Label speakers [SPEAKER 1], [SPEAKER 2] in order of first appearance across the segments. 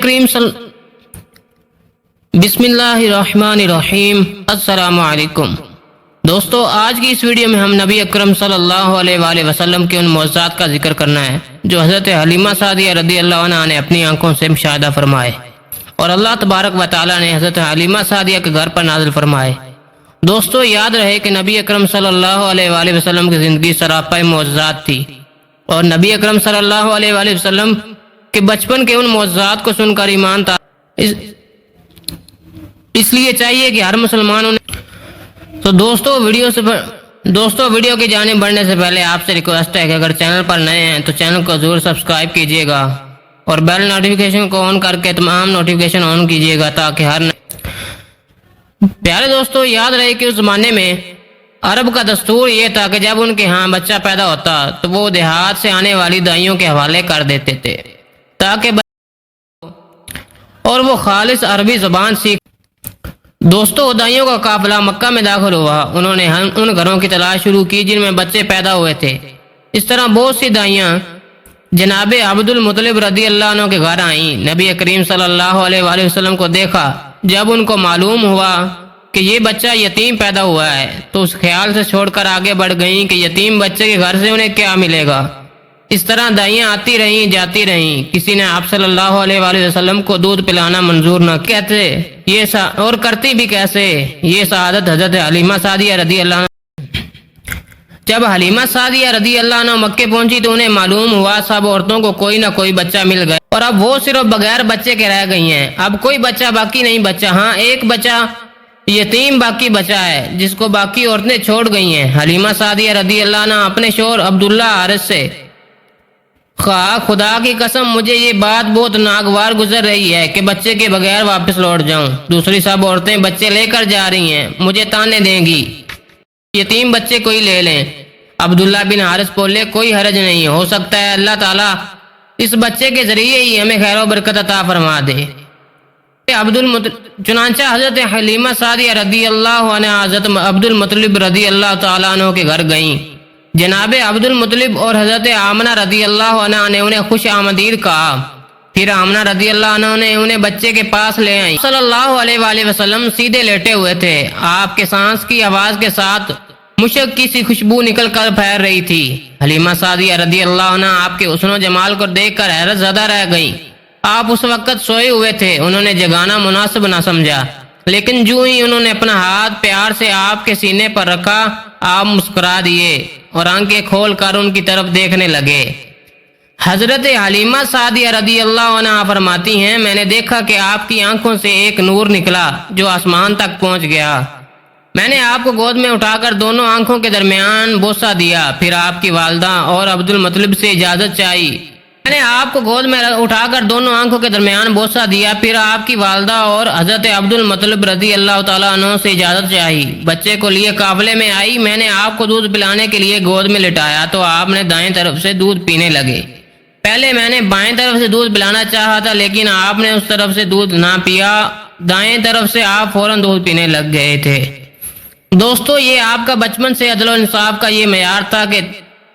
[SPEAKER 1] کریم بسم اللہ الرحمن الرحیم۔ السلام علیکم دوستو، آج کی اس ویڈیو میں ہم نبی اکرم صلی اللہ علیہ وآلہ وسلم کے ان معجزات کا ذکر کرنا ہے جو حضرت حلیمہ سعدیہ رضی اللہ عنہ نے اپنی آنکھوں سے مشاہدہ فرمائے اور اللہ تبارک و تعالی نے حضرت حلیمہ سعدیہ کے گھر پر نازل فرمائے۔ دوستو، یاد رہے کہ نبی اکرم صلی اللہ علیہ وآلہ وسلم کی زندگی سراپا معجزات تھی اور نبی اکرم صلی اللہ علیہ وآلہ وسلم کے بچپن کے ان معجزات کو سن کر ایمان تھا۔ اس لیے چاہیے کہ ہر مسلمان تو دوستو ویڈیو کی جانب بڑھنے سے پہلے آپ سے ریکویسٹ ہے کہ اگر چینل پر نئے ہیں تو چینل کو ضرور سبسکرائب کیجئے گا اور بیل نوٹیفیکیشن کو آن کر کے تمام نوٹیفیکیشن آن کیجئے گا تاکہ پیارے دوستو، یاد رہے کہ اس زمانے میں عرب کا دستور یہ تھا کہ جب ان کے ہاں بچہ پیدا ہوتا تو وہ دیہات سے آنے والی دائیوں کے حوالے کر دیتے تھے تاکہ اور وہ خالص عربی زبان سیکھ۔ دوستو، دائیوں کا قافلہ مکہ میں داخل ہوا۔ انہوں نے ان گھروں کی تلاش شروع کی جن میں بچے پیدا ہوئے تھے۔ اس طرح بہت سی دائیاں جناب عبد المطلب رضی اللہ عنہ کے گھر آئیں۔ نبی کریم صلی اللہ علیہ وآلہ وسلم کو دیکھا۔ جب ان کو معلوم ہوا کہ یہ بچہ یتیم پیدا ہوا ہے تو اس خیال سے چھوڑ کر آگے بڑھ گئیں کہ یتیم بچے کے گھر سے انہیں کیا ملے گا۔ اس طرح دائیاں آتی رہیں جاتی رہیں۔ کسی نے آپ صلی اللہ علیہ وآلہ وسلم کو دودھ پلانا منظور نہ کہتے اور کرتی بھی کیسے۔ یہ سعادت حضرت حلیمہ سعدیہ رضی اللہ عنہ جب حلیمہ سعدیہ رضی اللہ عنہ مکے پہنچی تو انہیں معلوم ہوا سب عورتوں کو کوئی نہ کوئی بچہ مل گیا اور اب وہ صرف بغیر بچے کے رہ گئی ہیں۔ اب کوئی بچہ باقی نہیں بچا، ہاں ایک بچہ یتیم باقی بچا ہے جس کو باقی عورتیں چھوڑ گئی ہیں۔ حلیمہ سعدیہ رضی اللہ عنہ اپنے شوہر عبداللہ حارث سے خدا کی قسم مجھے یہ بات بہت ناگوار گزر رہی ہے کہ بچے کے بغیر واپس لوٹ جاؤں۔ دوسری سب عورتیں بچے لے کر جا رہی ہیں، مجھے تانے دیں گی، یتیم بچے کوئی لے لیں۔ عبداللہ بن حارث بولے کوئی حرج نہیں، ہو سکتا ہے اللہ تعالیٰ اس بچے کے ذریعے ہی ہمیں خیر و برکت عطا فرما دے۔ چنانچہ حضرت حلیمہ سعدیہ رضی اللہ عنہ حضرت عبد المطلب رضی اللہ تعالیٰ عنہ کے گھر گئیں۔ جناب عبد المطلب اور حضرت آمنہ رضی اللہ عنہ نے انہیں خوش آمدید کہا۔ پھر آمنہ رضی اللہ عنہ نے انہیں بچے کے پاس لے آئیں۔ صلی اللہ علیہ وآلہ وسلم سیدھے لیٹے ہوئے تھے۔ آپ کے سانس کی آواز کے ساتھ مشک کی سی خوشبو نکل کر پھیل رہی تھی۔ حلیمہ سعدیہ رضی اللہ عنہ آپ کے حسن و جمال کو دیکھ کر حیرت زدہ رہ گئیں۔ آپ اس وقت سوئے ہوئے تھے، انہوں نے جگانا مناسب نہ سمجھا، لیکن جو ہی انہوں نے اپنا ہاتھ پیار سے آپ کے سینے پر رکھا آپ مسکرا دیے اور آنکھیں کھول کر ان کی طرف دیکھنے لگے۔ حضرت حلیمہ سعدیہ رضی اللہ عنہ فرماتی ہیں میں نے دیکھا کہ آپ کی آنکھوں سے ایک نور نکلا جو آسمان تک پہنچ گیا۔ میں نے آپ کو گود میں اٹھا کر دونوں آنکھوں کے درمیان بوسہ دیا، پھر آپ کی والدہ اور عبد المطلب سے اجازت چاہی۔ میں نے آپ کو گود میں اٹھا کر دونوں آنکھوں کے درمیان بوسہ دیا، پھر آپ کی والدہ اور حضرت عبد المطلب رضی اللہ تعالیٰ عنہ سے اجازت چاہی۔ بچے کو لیے قافلے میں آئی، میں نے آپ کو دودھ پلانے کے لیے گود میں لٹایا تو آپ نے دائیں طرف سے دودھ پینے لگے۔ پہلے میں نے بائیں طرف سے دودھ پلانا چاہا تھا لیکن آپ نے اس طرف سے دودھ نہ پیا، دائیں طرف سے آپ فوراً دودھ پینے لگ گئے تھے۔ دوستو، یہ آپ کا بچپن سے عدل و انصاف کا یہ معیار تھا کہ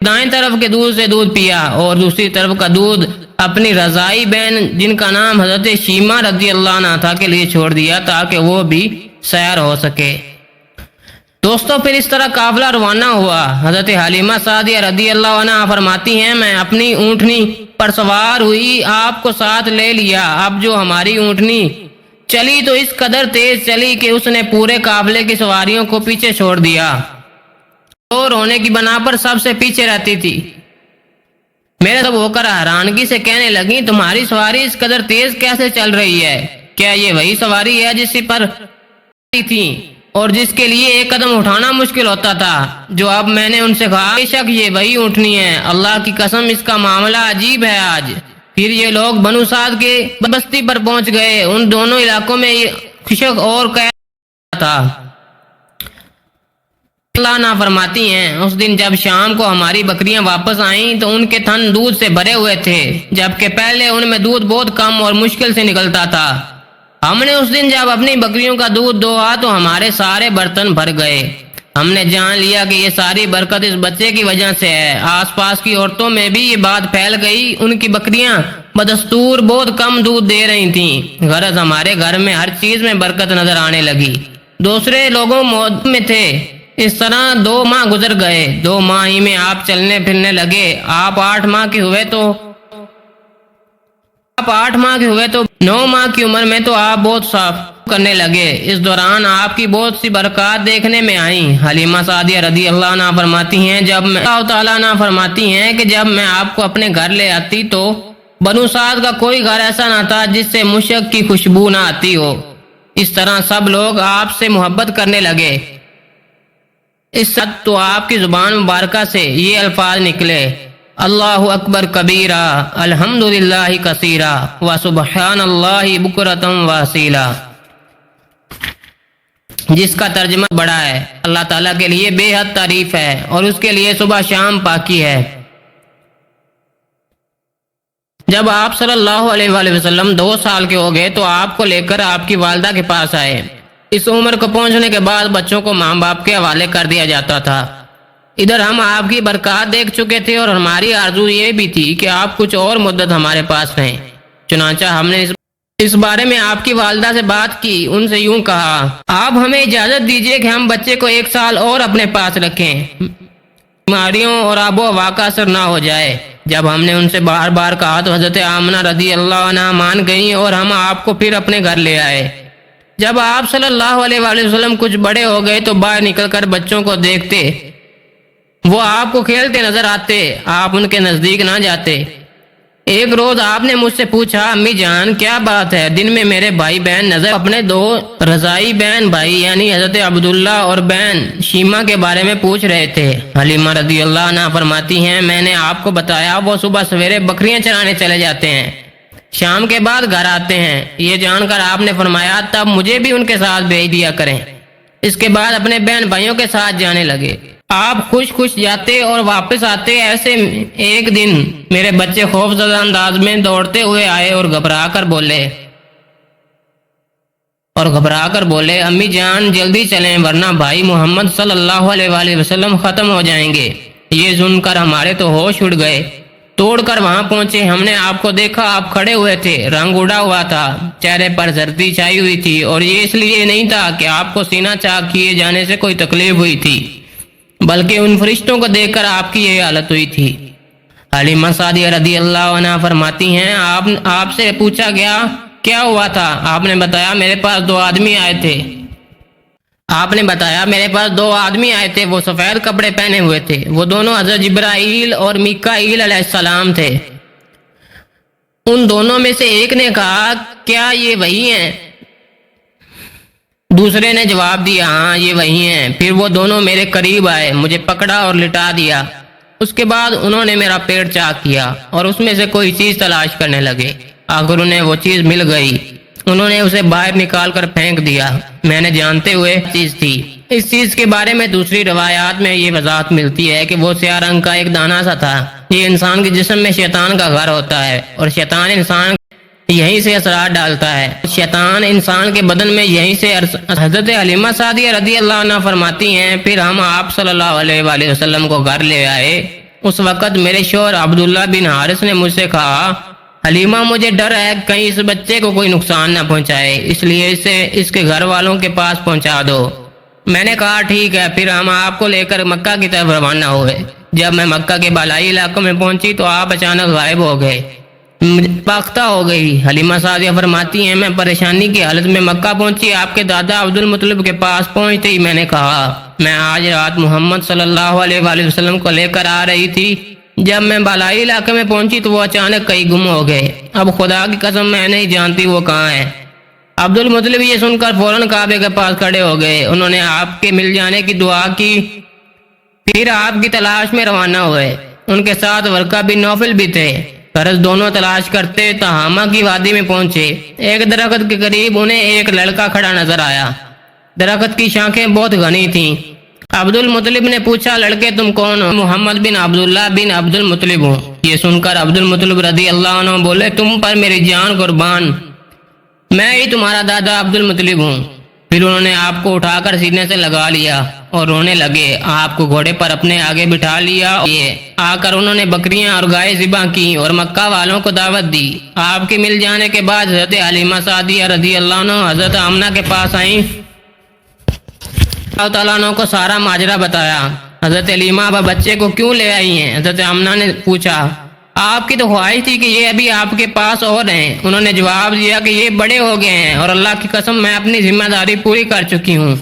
[SPEAKER 1] دائیں طرف کے دودھ سے دودھ پیا اور دوسری طرف کا دودھ اپنی رضائی بہن جن کا نام حضرت شیمہ رضی اللہ عنہ تھا کے لیے چھوڑ دیا تاکہ وہ بھی سیر ہو سکے۔ دوستو، پھر اس طرح قافلہ روانہ ہوا۔ حضرت حلیمہ سعدیہ رضی اللہ عنہ فرماتی ہیں میں اپنی اونٹنی پر سوار ہوئی، آپ کو ساتھ لے لیا۔ اب جو ہماری اونٹنی چلی تو اس قدر تیز چلی کہ اس نے پورے قافلے کی سواریوں کو پیچھے چھوڑ دیا اور ہونے کی بنا پر سب سے پیچھے رہتی تھی۔ میرے سب ہو کر حیرانگی سے کہنے لگی تمہاری سواری اس قدر تیز کیسے چل رہی ہے؟ کیا یہ وہی سواری ہے جس پر تھی اور جس کے لیے ایک قدم اٹھانا مشکل ہوتا تھا؟ جو اب میں نے ان سے کہا بے شک یہ وہی اونٹنی ہے، اللہ کی قسم اس کا معاملہ عجیب ہے آج۔ پھر یہ لوگ بنو سعد کے بستی پر پہنچ گئے۔ ان دونوں علاقوں میں خشک اور قحط تھا۔ اللہ نہ فرماتی ہیں اس دن جب شام کو ہماری بکریاں واپس آئیں تو ان کے تھن دودھ سے بھرے ہوئے تھے جبکہ پہلے ان میں دودھ بہت کم اور مشکل سے نکلتا تھا۔ ہم نے اس دن جب اپنی بکریوں کا دودھ دوہا تو ہمارے سارے برتن بھر گئے۔ ہم نے جان لیا کہ یہ ساری برکت اس بچے کی وجہ سے ہے۔ آس پاس کی عورتوں میں بھی یہ بات پھیل گئی، ان کی بکریاں بدستور بہت کم دودھ دے رہی تھیں، غرض ہمارے گھر میں ہر چیز میں برکت نظر آنے لگی۔ دوسرے لوگوں موت میں تھے۔ اس طرح 2 ماہ گزر گئے۔ 2 ماہ ہی میں آپ چلنے پھرنے لگے۔ آپ 8 ماہ کے ہوئے تو 9 ماہ کی عمر میں تو آپ بہت صاف کرنے لگے۔ اس دوران آپ کی بہت سی برکات دیکھنے میں آئیں۔ حلیمہ سعدیہ رضی اللہ عنہا فرماتی ہیں اللہ تعالیٰ عنہ فرماتی ہیں کہ جب میں آپ کو اپنے گھر لے آتی تو بنو سعد کا کوئی گھر ایسا نہ تھا جس سے مشک کی خوشبو نہ آتی ہو۔ اس طرح سب لوگ آپ سے محبت کرنے لگے۔ اس وقت تو آپ کی زبان مبارکہ سے یہ الفاظ نکلے: اللہ اکبر کبیرہ، الحمدللہ کثیرہ، وسبحان اللہ بکرۃ واصیلا، جس کا ترجمہ بڑا ہے، اللہ تعالیٰ کے لیے بے حد تعریف ہے اور اس کے لیے صبح شام پاکی ہے۔ جب آپ صلی اللہ علیہ وآلہ وسلم 2 سال کے ہو گئے تو آپ کو لے کر آپ کی والدہ کے پاس آئے۔ اس عمر کو پہنچنے کے بعد بچوں کو ماں باپ کے حوالے کر دیا جاتا تھا۔ ادھر ہم آپ کی برکات دیکھ چکے تھے اور ہماری آرزو یہ بھی تھی کہ آپ کچھ اور مدت ہمارے پاس رہیں۔ چنانچہ ہم نے اس بارے میں آپ کی والدہ سے بات کی۔ ان سے یوں کہا: آپ ہمیں اجازت دیجئے کہ ہم بچے کو 1 سال اور اپنے پاس رکھیں، بیماریوں اور آب و ہوا کا اثر نہ ہو جائے۔ جب ہم نے ان سے بار بار کہا تو حضرت آمنہ رضی اللہ عنہا مان گئیں اور ہم آپ کو پھر اپنے گھر لے آئے۔ جب آپ صلی اللہ علیہ وآلہ وسلم کچھ بڑے ہو گئے تو باہر نکل کر بچوں کو دیکھتے، وہ آپ کو کھیلتے نظر آتے، آپ ان کے نزدیک نہ جاتے۔ ایک روز آپ نے مجھ سے پوچھا: امی جان کیا بات ہے؟ دن میں میرے بھائی بہن نظر اپنے 2 رضائی بہن بھائی یعنی حضرت عبداللہ اور بہن شیمہ کے بارے میں پوچھ رہے تھے۔ حلیمہ رضی اللہ عنہا فرماتی ہیں میں نے آپ کو بتایا وہ صبح سویرے بکریاں چرانے چلے جاتے ہیں، شام کے بعد گھر آتے ہیں۔ یہ جان کر آپ نے فرمایا تب مجھے بھی ان کے ساتھ بھیج دیا کریں۔ اس کے بعد اپنے بہن بھائیوں کے ساتھ جانے لگے۔ آپ خوش جاتے اور واپس آتے۔ ایسے ایک دن میرے بچے خوف زدہ انداز میں دوڑتے ہوئے آئے اور گھبرا کر بولے امی جان جلدی چلیں ورنہ بھائی محمد صلی اللہ علیہ وآلہ وسلم ختم ہو جائیں گے۔ یہ سن کر ہمارے تو ہوش اڑ گئے۔ توڑ کر وہاں پہنچے، ہم نے آپ کو دیکھا، آپ کھڑے ہوئے تھے، رنگ اڑا ہوا تھا، چہرے پر زردی چھائی ہوئی تھی اور یہ اس لیے نہیں تھا کہ آپ کو سینہ چاک کیے جانے سے کوئی تکلیف ہوئی تھی، بلکہ ان فرشتوں کو دیکھ کر آپ کی یہ حالت ہوئی تھی۔ حلیمہ سعدیہ رضی اللہ عنہا فرماتی ہیں آپ سے پوچھا گیا کیا ہوا تھا؟ آپ نے بتایا میرے پاس 2 آدمی آئے تھے، وہ سفید کپڑے پہنے ہوئے تھے، وہ دونوں حضرت جبرائیل اور میکائیل علیہ السلام تھے۔ ان دونوں میں سے ایک نے کہا کیا یہ وہی ہیں؟ دوسرے نے جواب دیا ہاں یہ وہی ہیں۔ پھر وہ دونوں میرے قریب آئے، مجھے پکڑا اور لٹا دیا۔ اس کے بعد انہوں نے میرا پیٹ چاک کیا اور اس میں سے کوئی چیز تلاش کرنے لگے۔ آخر انہیں وہ چیز مل گئی، انہوں نے اسے باہر نکال کر پھینک دیا۔ میں نے جانتے ہوئے چیز تھی۔ اس چیز کے بارے میں دوسری روایات میں یہ وضاحت ملتی ہے کہ وہ سیاہ رنگ کا ایک دانہ سا تھا۔ یہ انسان کے جسم میں شیطان کا گھر ہوتا ہے اور شیطان انسان یہیں سے اثرات ڈالتا ہے، شیطان انسان کے بدن میں یہیں سے۔ حضرت حلیمہ سعدیہ رضی اللہ عنہا فرماتی ہیں پھر ہم آپ صلی اللہ علیہ وآلہ وسلم کو گھر لے آئے۔ اس وقت میرے شوہر عبداللہ بن حارث نے مجھ سے کہا حلیمہ مجھے ڈر ہے کہیں اس بچے کو کوئی نقصان نہ پہنچائے، اس لیے اسے اس کے گھر والوں کے پاس پہنچا دو۔ میں نے کہا ٹھیک ہے۔ پھر ہم آپ کو لے کر مکہ کی طرف روانہ ہوئے۔ جب میں مکہ کے بالائی علاقوں میں پہنچی تو آپ اچانک غائب ہو گئے، پختہ ہو گئی۔ حلیمہ سعدیہ فرماتی ہیں میں پریشانی کی حالت میں مکہ پہنچی۔ آپ کے دادا عبد المطلب کے پاس پہنچتے ہی میں نے کہا میں آج رات محمد صلی اللہ علیہ وآلہ وسلم کو لے کر آ رہی تھی۔ جب میں بالائی علاقے میں پہنچی تو وہ اچانک کہیں گم ہو گئے۔ اب خدا کی قسم میں نہیں جانتی وہ کہاں ہے۔ عبد المطلب یہ سن کر فوراً کعبے کے پاس کھڑے ہو گئے۔ انہوں نے آپ کے مل جانے کی دعا کی، پھر آپ کی تلاش میں روانہ ہوئے۔ ان کے ساتھ ورقہ بن نوفل بھی تھے۔ غرض دونوں تلاش کرتے تہامہ کی وادی میں پہنچے۔ ایک درخت کے قریب انہیں ایک لڑکا کھڑا نظر آیا۔ درخت کی شاخیں بہت گھنی تھیں۔ عبد المطلب نے پوچھا لڑکے تم کون ہو؟ محمد بن عبداللہ بن عبد المطلب ہوں۔ یہ سن کر عبد المطلب رضی اللہ عنہ بولے تم پر میری جان قربان، میں ہی تمہارا دادا عبد المطلب ہوں۔ پھر انہوں نے آپ کو اٹھا کر سینے سے لگا لیا اور رونے لگے۔ آپ کو گھوڑے پر اپنے آگے بٹھا لیا۔ آ کر انہوں نے بکریاں اور گائے ذبح کی اور مکہ والوں کو دعوت دی۔ آپ کے مل جانے کے بعد حضرت حلیمہ سعدیہ رضی اللہ عنہ حضرت آمنہ کے پاس آئیں، اللہ تعالیٰ عنہ کو سارا ماجرا بتایا۔ حضرت حلیمہ اب بچے کو کیوں لے آئی ہیں؟ حضرت آمنہ نے پوچھا۔ آپ کی تو خواہش تھی کہ یہ ابھی آپ کے پاس اور ہیں۔ انہوں نے جواب دیا کہ یہ بڑے ہو گئے ہیں اور اللہ کی قسم میں اپنی ذمہ داری پوری کر چکی ہوں۔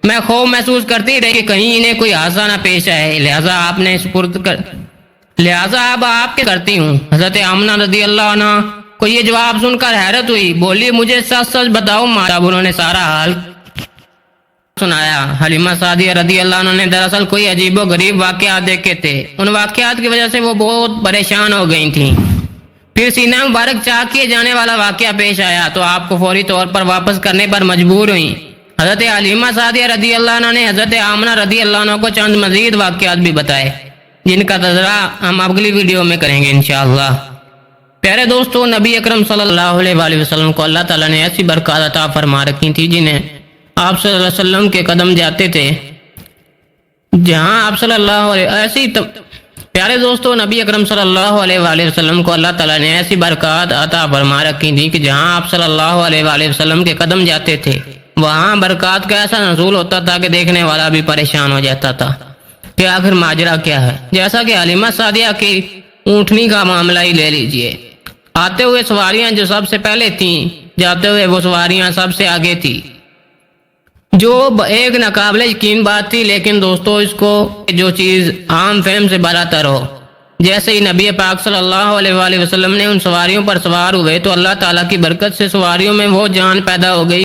[SPEAKER 1] میں خوف محسوس کرتی رہی کہ کہیں انہیں کوئی حادثہ نہ پیش آئے، لہٰذا اب آپ کے کرتی ہوں۔ حضرت آمنہ رضی اللہ عنہ کو یہ جواب سن کر حیرت ہوئی، بولی مجھے سچ سچ بتاؤ ماں۔ اب انہوں نے سارا حال سنایا۔ حلیمہ سعدیہ رضی اللہ عنہ نے دراصل کوئی عجیب و غریب واقعات دیکھے تھے، ان واقعات کی وجہ سے وہ بہت پریشان ہو گئی تھیں۔ پھر سینہ مبارک چاک کیے جانے والا واقعہ پیش آیا تو آپ کو فوری طور پر واپس کرنے پر مجبور ہوئیں۔ حضرت حلیمہ سعدیہ رضی اللہ عنہ نے حضرت آمنہ رضی اللہ عنہ کو چند مزید واقعات بھی بتائے، جن کا تذکرہ ہم اگلی ویڈیو میں کریں گے انشاءاللہ۔ پیارے دوستو، نبی اکرم صلی اللہ علیہ وآلہ وسلم کو اللہ تعالیٰ نے ایسی برکات عطا فرما رکھی تھی جنہیں آپ صلی اللہ علیہ وسلم کے قدم جاتے تھے، جہاں آپ صلی اللہ علیہ پیارے دوستو، نبی اکرم صلی اللہ علیہ وآلہ وسلم کو اللہ تعالیٰ نے ایسی برکات عطا فرما رکھی تھی کہ جہاں آپ صلی اللہ علیہ وآلہ وسلم کے قدم جاتے تھے وہاں برکات کا ایسا نزول ہوتا تھا کہ دیکھنے والا بھی پریشان ہو جاتا تھا کہ آخر ماجرا کیا ہے۔ جیسا کہ حلیمہ سعدیہ کی اونٹنی کا معاملہ ہی لے لیجئے۔ آتے ہوئے سواریاں جو سب سے پہلے تھیں، جاتے ہوئے وہ سواریاں سب سے آگے تھی، جو ایک ناقابل یقین بات تھی، لیکن دوستو اس کو جو چیز عام فہم سے بالاتر ہو، جیسے ہی نبی پاک صلی اللہ علیہ وآلہ وسلم نے ان سواریوں پر سوار ہوئے تو اللہ تعالیٰ کی برکت سے سواریوں میں وہ جان پیدا ہو گئی